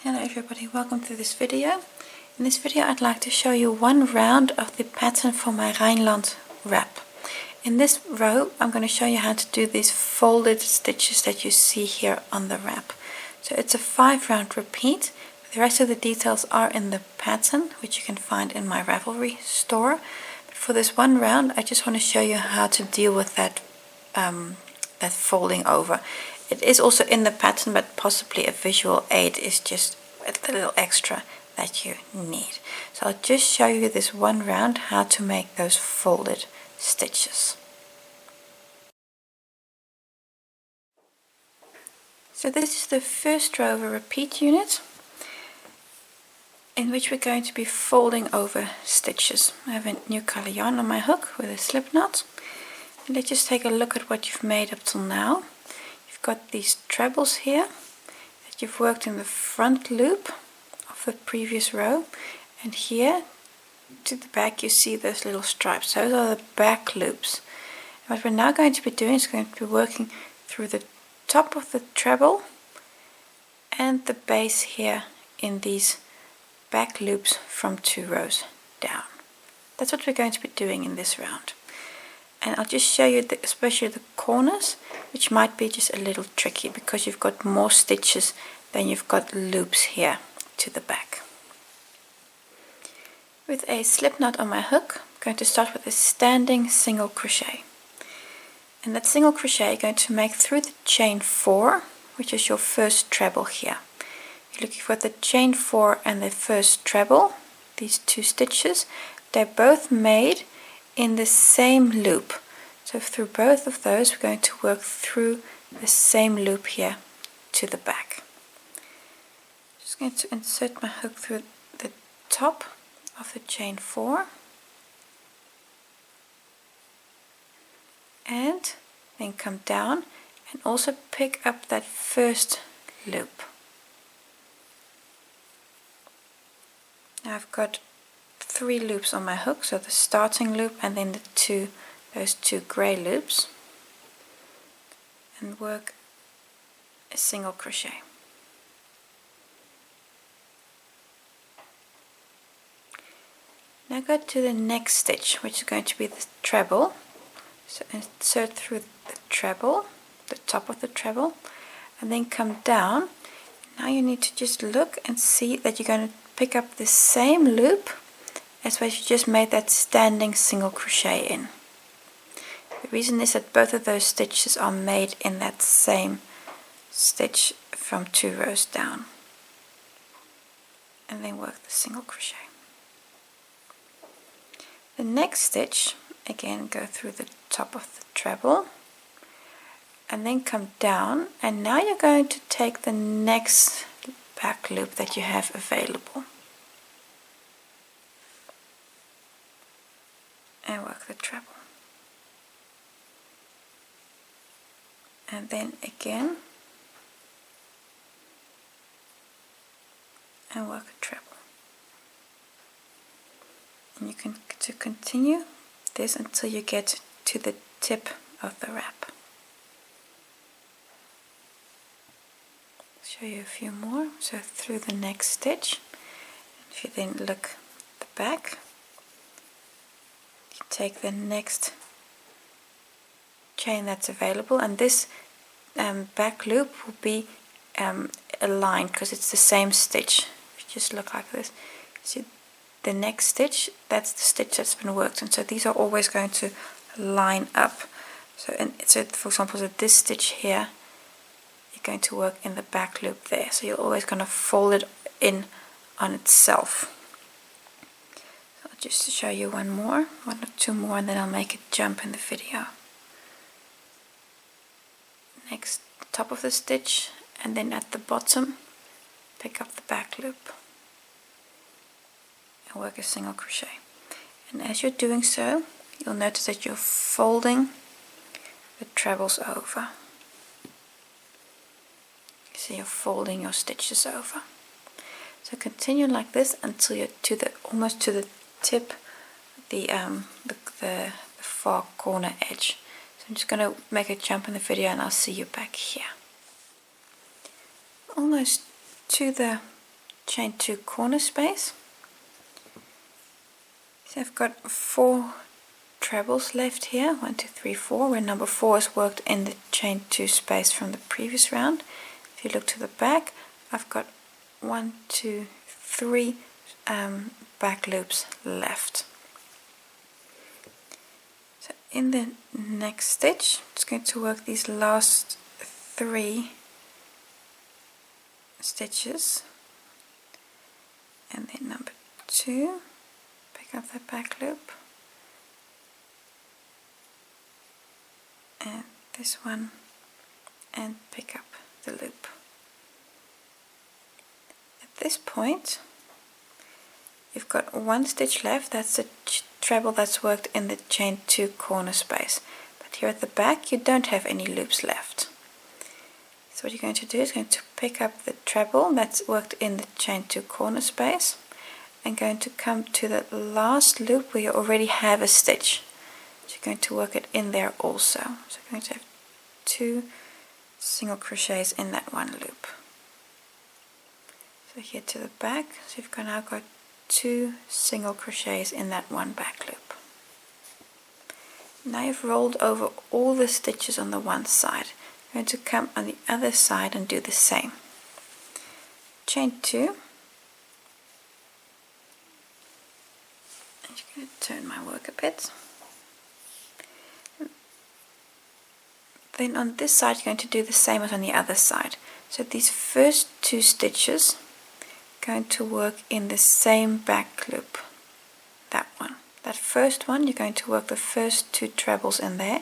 Hello everybody, welcome to this video. In this video I'd like to show you one round of the pattern for my Rijnland Wrap. In this row I'm going to show you how to do these folded stitches that you see here on the wrap. So it's a 5-round repeat. The rest of the details are in the pattern, which you can find in my Ravelry store. But for this one round I just want to show you how to deal with that folding over. It is also in the pattern, but possibly a visual aid is just a little extra that you need. So I'll just show you this one round how to make those folded stitches. So this is the first row of a repeat unit in which we're going to be folding over stitches. I have a new color yarn on my hook with a slip knot. And let's just take a look at what you've made up till now. Got these trebles here that you've worked in the front loop of the previous row, and here to the back you see those little stripes. Those are the back loops. And what we're now going to be doing is going to be working through the top of the treble and the base here in these back loops from 2 rows down. That's what we're going to be doing in this round. And I'll just show you especially the corners, which might be just a little tricky because you've got more stitches than you've got loops here to the back. With a slip knot on my hook, I'm going to start with a standing single crochet. And that single crochet you're going to make through the chain 4, which is your first treble here. You're looking for the chain 4 and the first treble, these 2 stitches. They're both made in the same loop. So through both of those we're going to work through the same loop here to the back. Just going to insert my hook through the top of the chain 4 and then come down and also pick up that first loop. Now I've got 3 loops on my hook, so the starting loop and then those 2 grey loops, and work a single crochet. Now go to the next stitch, which is going to be the treble. So insert through the treble, the top of the treble, and then come down. Now you need to just look and see that you're going to pick up the same loop as what you just made that standing single crochet in. The reason is that both of those stitches are made in that same stitch from 2 rows down. And then work the single crochet. The next stitch, again go through the top of the treble and then come down, and now you're going to take the next back loop that you have available and work the treble, and then again and work a treble, and you can continue this until you get to the tip of the wrap. I'll show you a few more. So through the next stitch, if you then look at the back, take the next chain that's available, and this back loop will be aligned because it's the same stitch. If you just look like this, see the next stitch, that's the stitch that's been worked, and so these are always going to line up. So for example, so this stitch here, you're going to work in the back loop there, so you're always going to fold it in on itself. Just to show you one or 2 more, and then I'll make a jump in the video. Next, top of the stitch, and then at the bottom pick up the back loop and work a single crochet. And as you're doing so, you'll notice that you're folding the trebles over. So you're folding your stitches over. So continue like this until you're almost to the tip, the far corner edge. So I'm just going to make a jump in the video and I'll see you back here. Almost to the chain 2 corner space. So I've got 4 trebles left here, 1, 2, 3, 4, where number 4 is worked in the chain 2 space from the previous round. If you look to the back, I've got 1, 2, 3 back loops left. So in the next stitch, I'm just going to work these last 3 stitches, and then number 2, pick up that back loop, and this one, and pick up the loop. At this point you've got 1 stitch left. That's the treble that's worked in the chain 2 corner space, but here at the back you don't have any loops left. So what you're going to do is going to pick up the treble that's worked in the chain 2 corner space and going to come to the last loop where you already have a stitch. So you're going to work it in there also. So you're going to have 2 single crochets in that one loop. So here to the back, so you've now got 2 single crochets in that one back loop. Now you've rolled over all the stitches on the one side. You're going to come on the other side and do the same. Chain 2. I'm just going to turn my work a bit. Then on this side you're going to do the same as on the other side. So these first 2 stitches are going to work in the same back loop. That one. That first one you're going to work the first 2 trebles in there,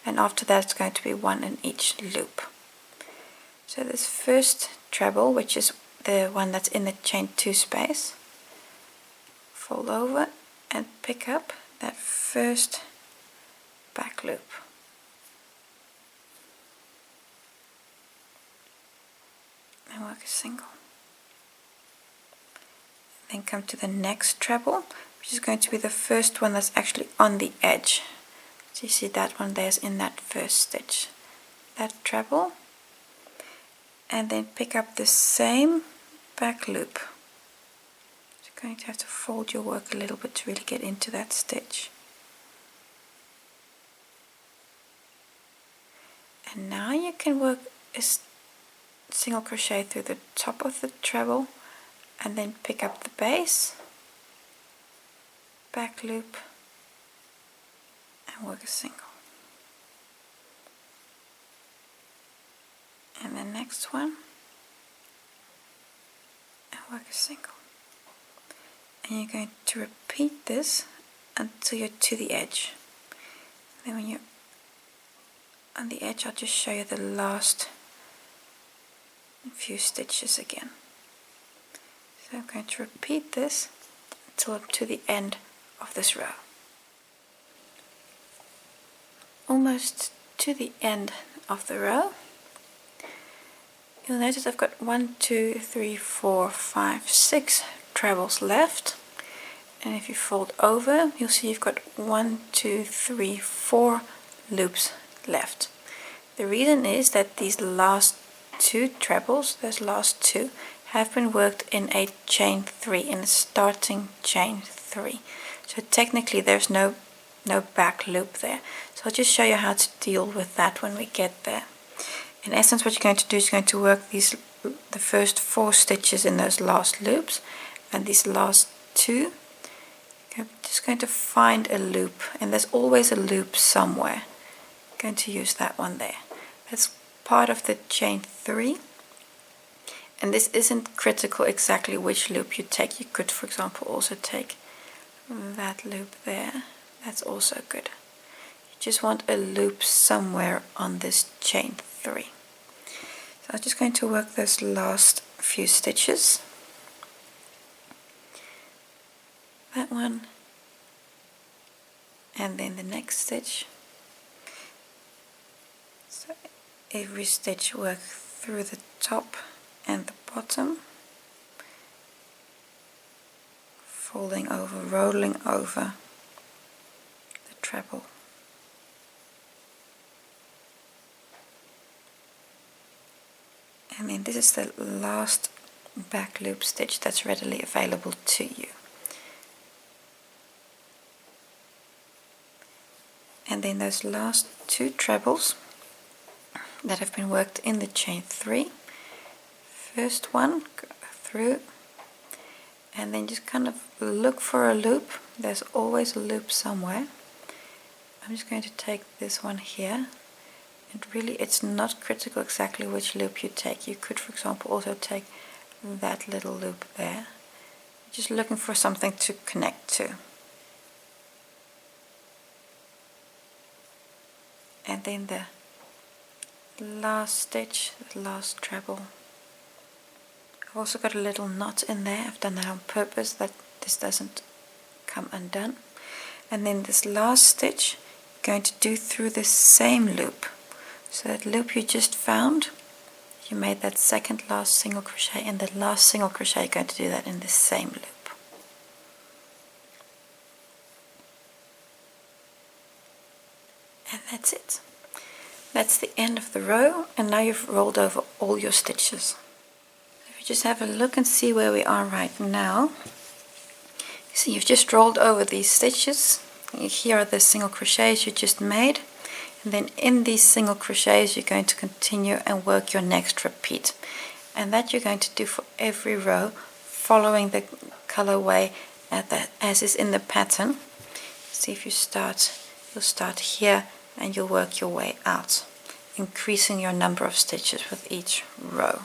and after that it's going to be 1 in each loop. So this first treble, which is the one that's in the chain 2 space, fold over and pick up that first back loop. And work a single. Then come to the next treble, which is going to be the first one that's actually on the edge. So you see that one there's in that first stitch. That treble, and then pick up the same back loop. So you're going to have to fold your work a little bit to really get into that stitch. And now you can work a single crochet through the top of the treble and then pick up the base, back loop, and work a single. And the next one, and work a single. And you're going to repeat this until you're to the edge. Then when you're on the edge, I'll just show you the last few stitches again. So I'm going to repeat this until up to the end of this row. Almost to the end of the row, you'll notice I've got 1, 2, 3, 4, 5, 6 trebles left, and if you fold over you'll see you've got 1, 2, 3, 4 loops left. The reason is that these last 2 trebles, those last 2, have been worked in a chain 3, in a starting chain 3. So technically there's no back loop there. So I'll just show you how to deal with that when we get there. In essence, what you're going to do is you're going to work the first 4 stitches in those last loops, and these last 2, you're just going to find a loop, and there's always a loop somewhere. I'm going to use that one there. That's part of the chain 3, and this isn't critical exactly which loop you take. You could, for example, also take that loop there. That's also good. You just want a loop somewhere on this chain 3. So I'm just going to work those last few stitches. That one, and then the next stitch. So every stitch work through the top and the bottom, folding over, rolling over the treble. And then this is the last back loop stitch that's readily available to you. And then those last 2 trebles that have been worked in the chain 3, first one, go through, and then just kind of look for a loop. There's always a loop somewhere. I'm just going to take this one here, and really it's not critical exactly which loop you take. You could, for example, also take that little loop there. Just looking for something to connect to. And then the last stitch, the last treble. I've also got a little knot in there. I've done that on purpose that this doesn't come undone. And then this last stitch you're going to do through the same loop. So that loop you just found, you made that second last single crochet, and the last single crochet you're going to do that in the same loop. And that's it. That's the end of the row, and now you've rolled over all your stitches. If you just have a look and see where we are right now, you see you've just rolled over these stitches. Here are the single crochets you just made, and then in these single crochets you're going to continue and work your next repeat, and that you're going to do for every row, following the colorway as is in the pattern. See, if you start, you'll start here and you'll work your way out, increasing your number of stitches with each row.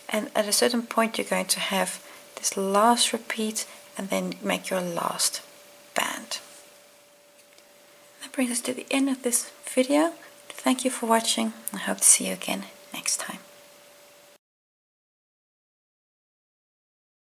And at a certain point you're going to have this last repeat and then make your last band. That brings us to the end of this video. Thank you for watching. I hope to see you again